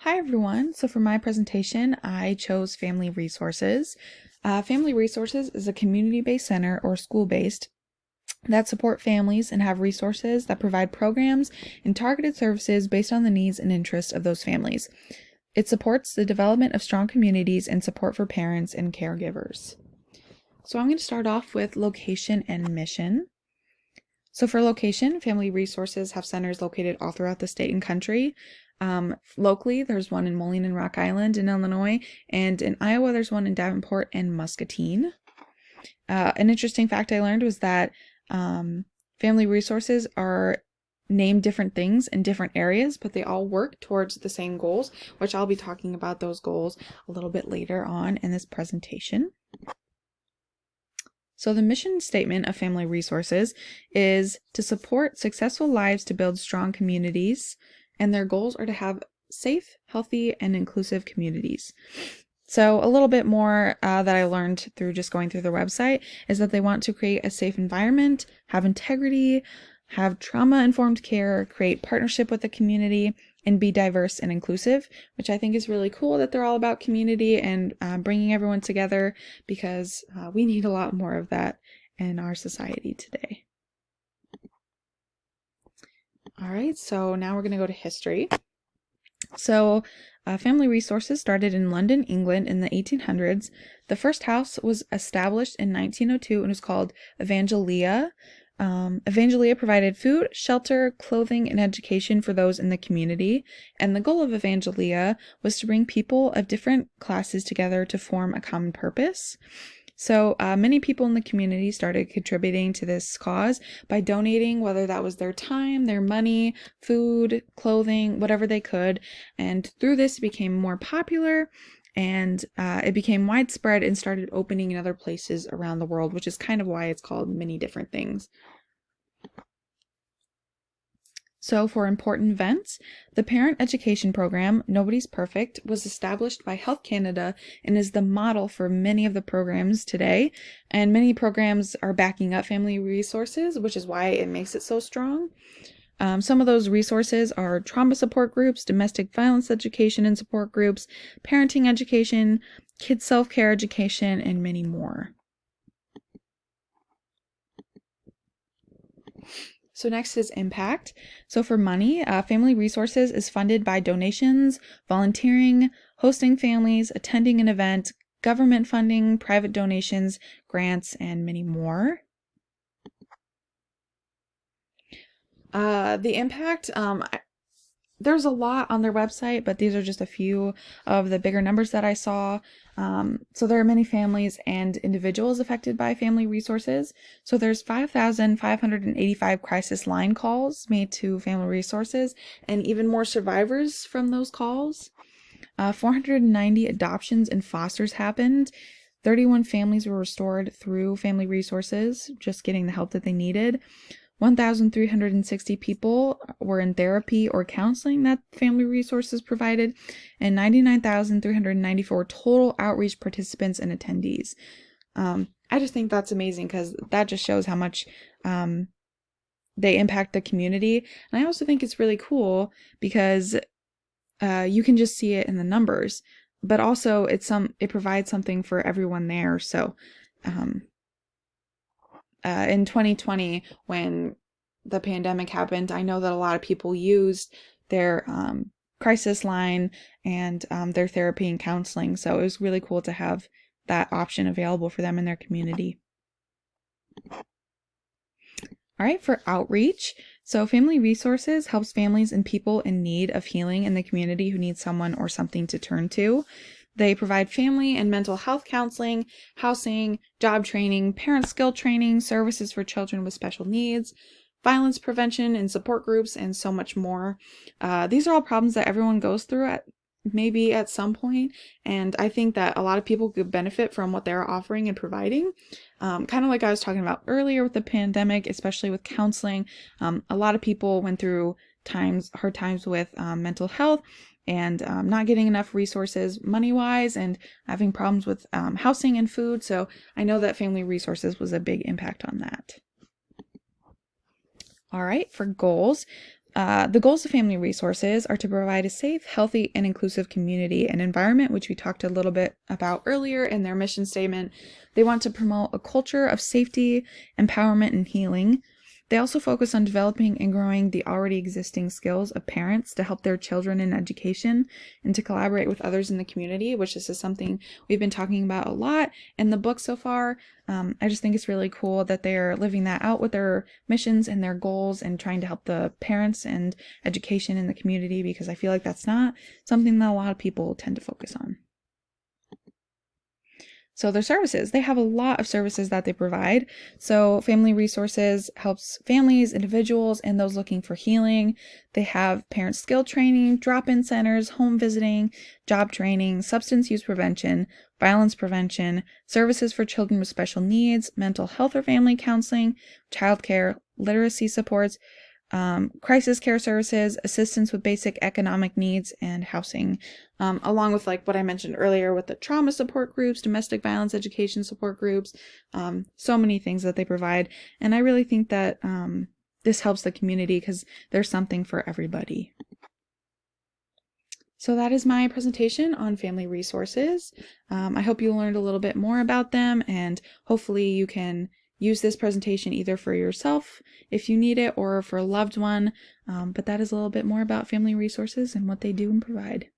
Hi everyone. So for my presentation, I chose Family Resources. Family Resources is a community-based center or school-based that support families and have resources that provide programs and targeted services based on the needs and interests of those families. It supports the development of strong communities and support for parents and caregivers. So I'm going to start off with location and mission. So for location, Family Resources have centers located all throughout the state and country. Locally, there's one in Moline and Rock Island in Illinois, and in Iowa, there's one in Davenport and Muscatine. An interesting fact I learned was that Family Resources are named different things in different areas, but they all work towards the same goals, which I'll be talking about those goals a little bit later on in this presentation. So the mission statement of Family Resources is to support successful lives to build strong communities, and their goals are to have safe, healthy, and inclusive communities. So a little bit more that I learned through just going through their website is that they want to create a safe environment, have integrity, have trauma-informed care, create partnership with the community, and be diverse and inclusive, which I think is really cool that they're all about community and bringing everyone together, because we need a lot more of that in our society today. All right, so now we're going to go to history. So Family Resources started in London, England in the 1800s. The first house was established in 1902 and was called Evangelia. Evangelia provided food, shelter, clothing, and education for those in the community. And the goal of Evangelia was to bring people of different classes together to form a common purpose. So many people in the community started contributing to this cause by donating, whether that was their time, their money, food, clothing, whatever they could. And through this, it became more popular, and it became widespread and started opening in other places around the world, which is kind of why it's called many different things. So for important events, the Parent Education Program, Nobody's Perfect, was established by Health Canada and is the model for many of the programs today. And many programs are backing up Family Resources, which is why it makes it so strong. Some of those resources are trauma support groups, domestic violence education and support groups, parenting education, kids self-care education, and many more. So next is impact. So for money, Family Resources is funded by donations, volunteering, hosting families, attending an event, government funding, private donations, grants, and many more. The impact, there's a lot on their website, but these are just a few of the bigger numbers that I saw. So there are many families and individuals affected by Family Resources. So there's 5,585 crisis line calls made to Family Resources, and even more survivors from those calls. 490 adoptions and fosters happened. 31 families were restored through Family Resources, just getting the help that they needed. 1,360 people were in therapy or counseling that Family Resources provided, and 99,394 total outreach participants and attendees. I just think that's amazing, because that just shows how much they impact the community. And I also think it's really cool because you can just see it in the numbers, but also it provides something for everyone there. So in 2020, when the pandemic happened, I know that a lot of people used their crisis line and their therapy and counseling. So it was really cool to have that option available for them in their community. All right, for outreach. So Family Resources helps families and people in need of healing in the community who need someone or something to turn to. They provide family and mental health counseling, housing, job training, parent skill training, services for children with special needs, violence prevention and support groups, and so much more. These are all problems that everyone goes through maybe at some point, and I think that a lot of people could benefit from what they're offering and providing. Kind of like I was talking about earlier with the pandemic, especially with counseling. A lot of people went through hard times with mental health, and not getting enough resources money-wise, and having problems with housing and food. So I know that Family Resources was a big impact on that. All right, for goals. The goals of Family Resources are to provide a safe, healthy, and inclusive community and environment, which we talked a little bit about earlier in their mission statement. They want to promote a culture of safety, empowerment, and healing. They also focus on developing and growing the already existing skills of parents to help their children in education and to collaborate with others in the community, which this is something we've been talking about a lot in the book so far. I just think it's really cool that they're living that out with their missions and their goals and trying to help the parents and education in the community, because I feel like that's not something that a lot of people tend to focus on. So their services, they have a lot of services that they provide. So Family Resources helps families, individuals, and those looking for healing. They have parent skill training, drop-in centers, home visiting, job training, substance use prevention, violence prevention, services for children with special needs, mental health or family counseling, childcare, literacy supports, crisis care services, assistance with basic economic needs, and housing, along with like what I mentioned earlier with the trauma support groups, domestic violence education support groups, so many things that they provide. And I really think that this helps the community because there's something for everybody. So that is my presentation on Family Resources. I hope you learned a little bit more about them, and hopefully you can use this presentation either for yourself if you need it or for a loved one. But that is a little bit more about Family Resources and what they do and provide.